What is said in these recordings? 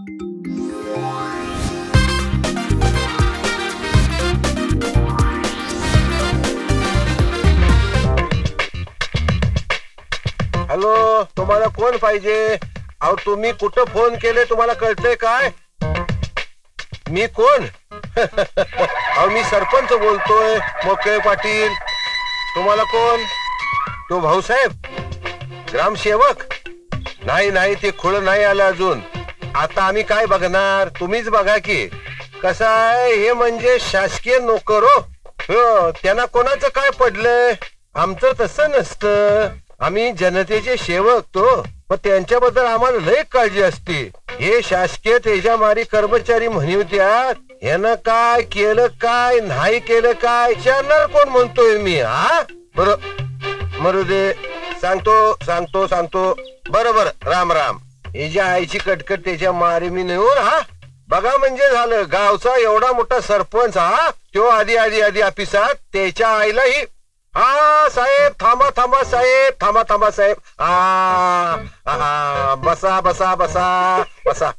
Hello, तुम्हाला कोण पाहिजे? अहो तुम्ही कुठं फोन केले तुम्हाला कळतंय काय? मी कोण? अहो मी सरपंच बोलतोय, मोके पाटील. तुम्हाला कोण? तो भाऊसाहेब ग्रामसेवक? नाही नाही, ते खुळ नाही आलं अजून. आता आम्ही काय बघणार, तुम्हीच बघा की. कसं आहे हे म्हणजे शासकीय नोकर हो. त्यांना कोणाचं काय पडलंय? आमचं तसं नसतं. आम्ही जनतेचे सेवक तो, पण त्यांच्याबद्दल आम्हाला लय काळजी असते. हे शासकीय तेजामारी कर्मचारी म्हणत्यात, यानं काय केलं काय नाही केलं काय विचारणार कोण म्हणतोय मी? हा बरं मरू दे, सांगतो सांगतो सांगतो. बरोबर, राम राम. याच्या आईची कटकट त्याच्या मारी मी नेऊन हा बघा म्हणजे झालं. गावचा एवढा मोठा सरपंच हा, तो आधी आधी आधी ऑफिसात त्याच्या आईलाही. हा साहेब थांबा थांबा साहेब, थांबा थांबा साहेब. बसा बसा बसा बसा.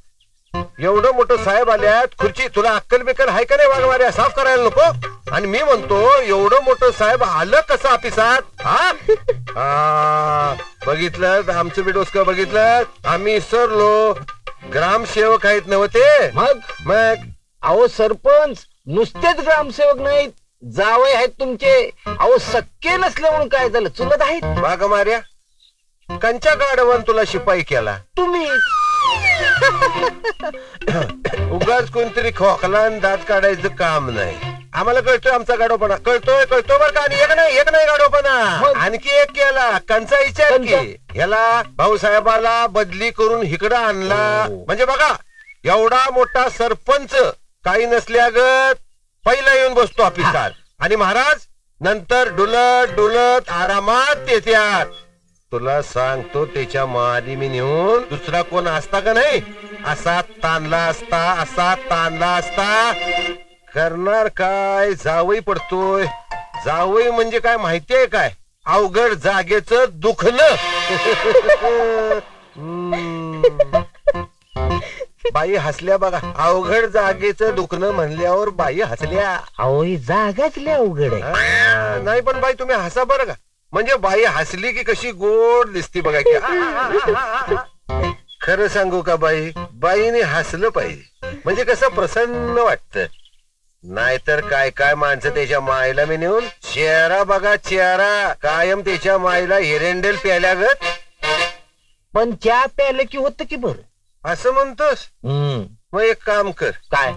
एवढं मोठं साहेब आल्यात, खुर्ची तुला अक्कल बिक्कल हाय का नाही? वाघमार्या साफ करायला नको. आणि मी म्हणतो एवढं मोठं साहेब आलं कसं ऑफिसात? हा बघितलं आमचं बी डोसकं बघितलं. आम्ही सरलो ग्रामसेवक आहेत नव्हते. मग अहो सरपंच नुसतेच ग्रामसेवक नाहीत, जावई आहेत तुमचे. अहो सक्के नसले म्हणून काय झालं, चुलत आहेत. वाघमार्या कंच्या गाडवान तुला शिपाई केला? तुम्ही उगाच कोणतरी खोकला दात काढायचं काम नाही. आम्हाला कळतोय आमचा गाडोपणा, कळतोय कळतो बरं का. आणि एक नाही गाडोपणा, आणखी एक केला. कंचा विचार की याला भाऊसाहेबाला बदली करून इकडं आणला. म्हणजे बघा एवढा मोठा सरपंच काही नसल्यागत पहिला येऊन बसतो ऑफिसात, आणि महाराज नंतर डुलत डुलत आरामात येत्यात. तुला सांगतो त्याच्या मादी मी नेऊन दुसरा कोण असता का नाही असा ताणला असता, असा ताणला असता. करणार काय, जावई पडतोय. जावई म्हणजे काय माहितीये काय? अवघड जागेचं दुखणं. बाई हसल्या बघा. अवघड जागेचं दुखणं म्हणल्यावर बाई हसल्या. अहो जागाच लय अवघड आहे. नाही पण बाई तुम्ही हसा बरं का. म्हणजे बाई हसली की कशी गोड दिसती बघा की. खरं सांगू का बाई, बाईने हसलं पाहिजे म्हणजे कसं प्रसन्न वाटतं. नाहीतर काय काय माणसं त्याच्या मायला मी नेऊन चेहरा बघा चेहरा कायम त्याच्या मायला एरेंडेल प्याल्यागत. पण चहा प्यायला की होतं की बरं असं म्हणतोस? मग एक काम कर, काय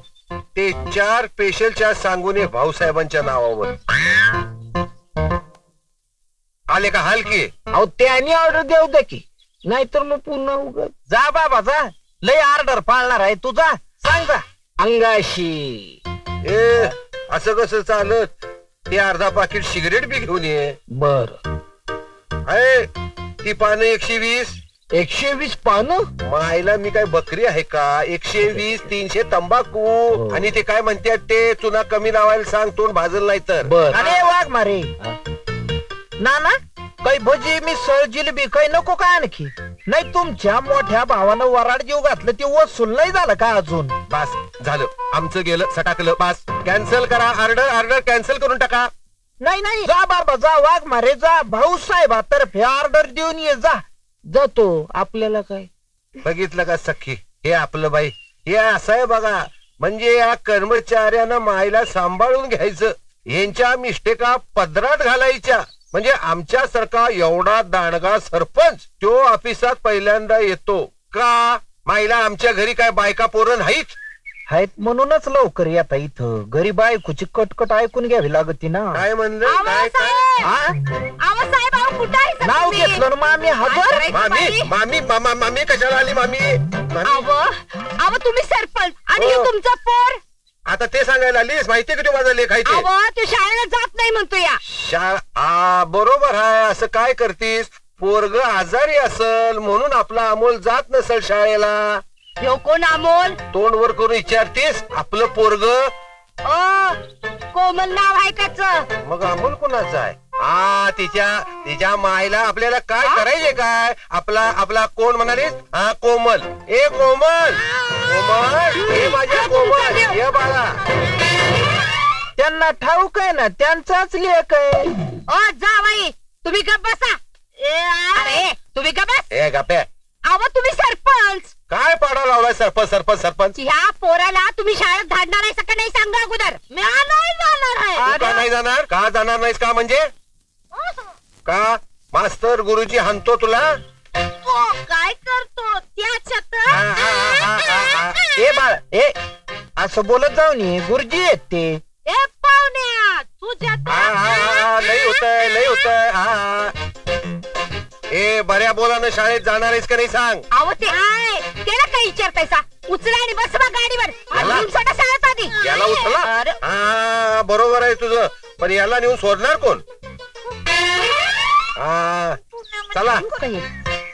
ते 4 स्पेशल चहा सांगून ये भाऊसाहेबांच्या नावावर. आले का हलकी? अहो त्याने ऑर्डर देऊ द्या की, नाहीतर मग पुन्हा उगत. जा बाबा जा, लय ऑर्डर पाळणार आहे तुझा. सांग जा अंगाशी. असं कसं चालत? ते अर्धा पाकिट सिगरेट बी घेऊन ये. बर आहे ती पानं 120. 120 पानं? मायला मी काय बकरी आहे का? 120 300 तंबाखू. आणि ते काय म्हणतात ते चुना कमी लावायला सांग, तोंड भाजल नाही तर. अरे वाघ मारे ना ना, काही भजी मिसळ जिलेबी काही नको का आणखी? नाही तुमच्या मोठ्या भावानं वराड जीव घातलं ते वसूल नाही झालं का अजून? बस झालं आमचं गेलं सटाकलं. बस कॅन्सल करा ऑर्डर, ऑर्डर कॅन्सल करून टाका. नाही नाही जा बाबा जा, वाघ मारे जा, भाऊसाहेबातर्फे ऑर्डर देऊन ये. जा जातो, आपल्याला काय. बघितलं का सखी, हे आपलं बाई हे असं आहे बघा. म्हणजे या कर्मचाऱ्यानं मायला सांभाळून घ्यायचं, यांच्या मिस्टेका पदरात घालायच्या. म्हणजे आमच्यासारखा एवढा दांडगा सरपंच तो ऑफिसात पहिल्यांदा येतो का? मायला आमच्या घरी काय बायका पोरं नाहीत आहेत म्हणूनच लवकर येता इथं. घरी बायकोची कटकट ऐकून घ्यावी लागती ना. काय म्हणलं? काय नाव घेतलं ना मामी हजर. मामी मामी मामा मामी कशाला आली मामी? तुम्ही सरपंच आणि तुमचा पोर. आता ते सांगायला आलीस? माहितीये का तू माझा लेख आहे ते? तू शाळेला जात नाही म्हणतो या. शाळा बरोबर आहे. असं काय करतीस? पोरग आजारी असल म्हणून आपला अमोल जात नसल शाळेला. कोण अमोल? तोंड वर करून विचारतीस आपलं पोरग? कोमल नाव आहे काच? मग अमोल कोणाचं आहे? हा तिच्या मायला आपल्याला काय करायचे काय आपला कोण म्हणालीस हा कोमल ए कोमल हे माझ्या कोमल ये बाळा त्यांना ठाऊक आहे ना त्यांचाच लेख आहे. ओ जावाई तुम्ही गप बसा. अरे तुम्ही गप बस. ए गप्पे अहो तुम्ही सरपंच. काय पाडा लावलाय सरपंच ह्या पोराला तुम्ही शाळेत धाडणार आहे का नाही सांगा अगोदर. मी नाही जाणार आहे. तू का नाही जाणार का जाणार नाहीस का म्हणजे का मास्तर गुरुजी हाणतो तुला काय करतो त्याच्यात. ए बाळ ए असं बोलत जाऊ नये गुरुजी आहेत ते. ए पाहुण्या तुझ्यात लई होतय हा ए बऱ्या बोलानं शाळेत जाणार आहेस का नाही सांग. अहो ते आहे त्याला काय विचारतायसा. उचला आणि बसवा गाडीवर आणि घेऊन सोडा शाळेत आधी. याला उचला हा बरोबर आहे तुझं पण याला नेऊन सोडणार कोण. हा चला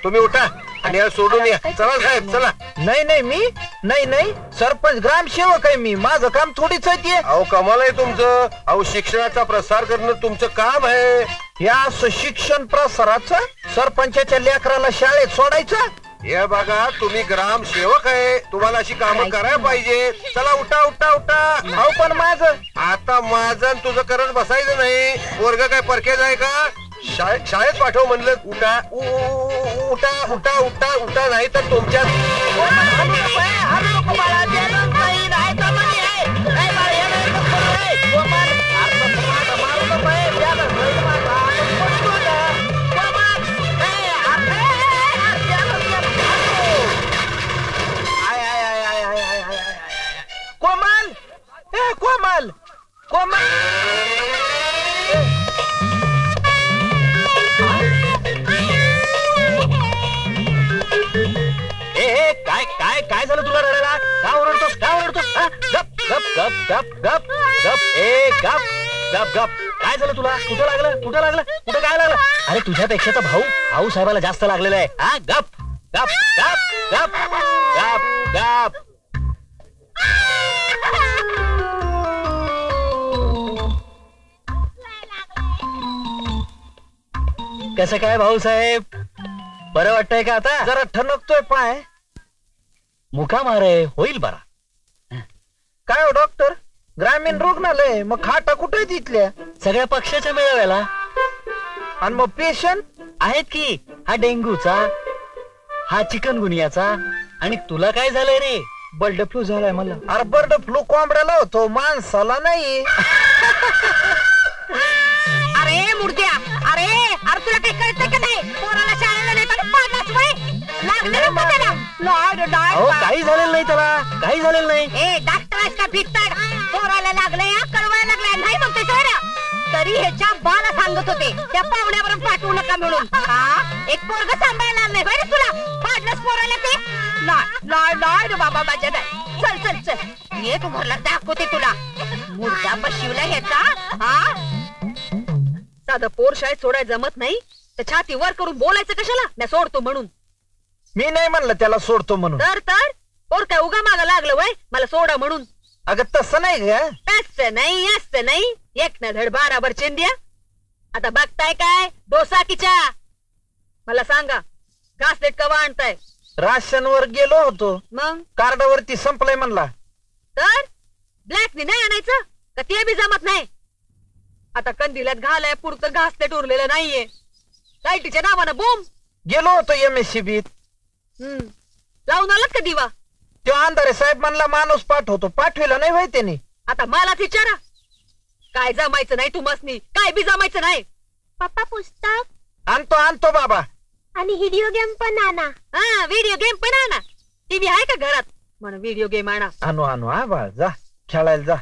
तुम्ही उठा आणि याला सोडून या. चला साहेब चला. नाही मी नाही सरपंच ग्रामसेवक आहे मी. माझं काम थोडीच आहे. अहो कमाल आहे तुमचं. अहो शिक्षणाचा प्रसार करणं तुमचं काम आहे. या शिक्षण प्रसाराचं सरपंचाच्या लेकराला शाळेत सोडायचं. हे बघा तुम्ही ग्रामसेवक आहे तुम्हाला अशी कामं करायला पाहिजे. चला उठा उठा उठा. अहो पण माझं आता माझं तुझं करत बसायचं नाही. वर्ग काय परकेज आहे का. शाळेत पाठव म्हणलं उठा उठा उठा उठा उठा नाही तर तुमच्या कोमल ए कोमल कोमल काय झालं तुला रडायला. का ओरडतोस गप गप गप गप गप गप ए गप गप गप. काय झालं तुला. कुठं लागलं कुठं काय लागलं. अरे तुझ्यापेक्षा तर भाऊ साहेबाला जास्त लागलेला आहे. हा गप गप गप गप गप गप. कसं काय भाऊसाहेब बरं वाटतंय का आता. जरा ठणकतोय पाय. मुका मारे होईल बरा. काय हो डॉक्टर ग्रामीण रुग्णालय मग खाटा कुठे तिथल्या सगळ्या पक्षाच्या मेळाव्याला. आणि मग पेशंट आहेत की हा डेंग्यूचा हा चिकनगुनियाचा. आणि तुला काय झालंय रे. बर्ड फ्लू झालाय मला. अरे बर्ड फ्लू कोंबड्याला होतो माणसाला नाही. अरे मुर्द्या अरे तुला काही कळतंय का नाही. पोराला शाळेला नाही तर पाडलाच वय लागलं ना त्याला. काही झालेलं नाही त्याला काही झालेलं नाही. ए डॉक्टर का भित्तड पोराला लागलं या कळवायला लागलाय नाही म्हणते तर तरी ह्याच्या बाला सांगत होते त्या पाहुण्यावर पाठवू नका म्हणून. हा एक पोरग सांभाळणार नाही बरं तुला. पाडलंच पोराला ते नाही रे बाबा माझ्या नाही. चल चल चल ये तू घरला दाखवते तुला मुर्दा बशिवला ह्याचा. हा साधं पोर शाळेत सोडायला जमत नाही तर छाती वर करून बोलायचं कशाला. मी सोडतो म्हणून. मी नाही म्हणलं त्याला सोडतो म्हणून. तर पोर काय उगा मागा लागलं वय मला सोडा म्हणून. अगं तसं नाही ग. तसं नाही असं नाही. एक ना धड बाराभर चिंद्या. आता बघताय काय डोसा किच्या. मला सांगा घासलेट कवा आणताय. राशनवर गेलो होतो मग कार्डावरती संपलंय म्हणला. तर ब्लॅकनी नाही आणायचं का ते बी जमत नाही. आता कंदिलात घालाय पुरतं घासलेट उरलेलं नाहीये. लाईटीच्या नावानं बोंब. गेलो होतो MSCBत. लावून आलात का दिवा. तो अंधारे साहेब म्हणला माणूस पाठवतो. पाठविला नाही होय त्याने. आता मलाच विचारा काय जमायचं नाही तुम्हासनी काय बी जमायचं नाही. पप्पा पुस्तक आणतो बाबा. आणि व्हिडिओ गेम पण आणा. हा व्हिडिओ गेम पण आणा. टीव्ही आहे का घरात म्हणून व्हिडिओ गेम आणा. आणू हा बाळ जा खेळायला जा.